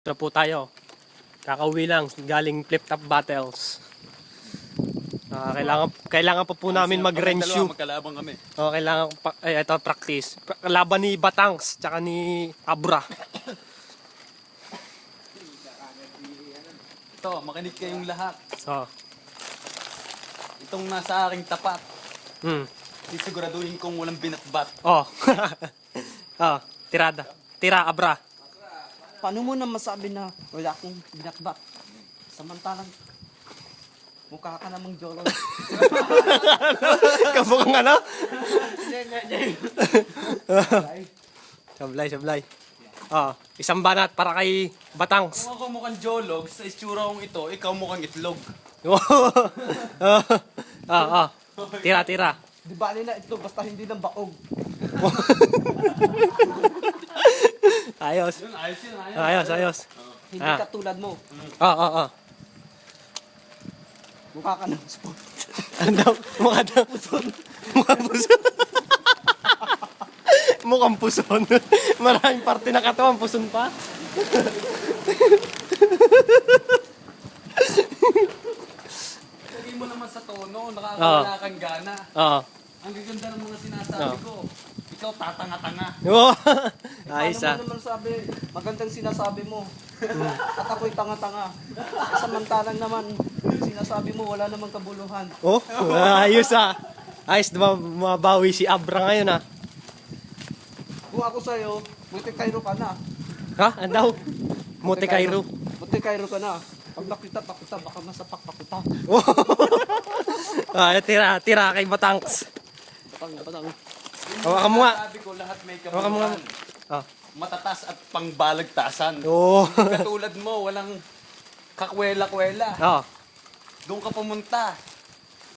Na po tayo. Kakauwi lang galing flip-top battles. Kailangan pa po namin mag-renshu. Magkalabang kami. Oh, kailangan pa, ito practice. Laban ni Batangs tsaka ni Abra. Ito, makinig kayong lahat. Oh. Itong nasa aking tapat, Hmm. sisiguraduhin kong walang binatbat. Oh. Oh, tirada. Tira Abra. Paano mo na masabi na wala akong binatbat? Samantalang mukha ka namang jolo. Kabukang ano? Sablay. Oh, isang banat para kay Batangs. Kung ako mukhang jolog, sa itsura kong ito, ikaw mukhang itlog. Tira. Di ba nila ito basta hindi ng baog. Ayos. Yun, ayos yun, Ayos. Hindi Ah. katulad mo. Oh. Mukha ka ng sport. Ano daw? Mukha puson. Mukhang puson. Maraming parte na katawan, puson pa. Lagi mo naman sa tono, nakakawala kang gana. Oo. Ang gaganda ng mga sinasabi ko. Ikaw tatanga-tanga. Oh. Ayos Paano ah. mo naman sabi, magandang sinasabi mo. At ako'y tanga-tanga. Samantalang naman, sinasabi mo wala namang kabuluhan. Oh, ayos ah. Ayos, diba mabawi si Abra ngayon ah. Kung ako sa'yo, buti Cairo ka na. Ha? Ano daw? Mote Cairo. Buti Cairo ka na. Pag nakita pa kita, baka masapak pa kita. Oh. Tira kay Batangs. Patang. Hawakan mo nga. Sabi ko, lahat may Hawakan mo nga. kabuluhan. Ah. Matatas at pangbalagtasan. Oh. Katulad mo, walang kakwela-kwela. Oh. Doon ka pumunta.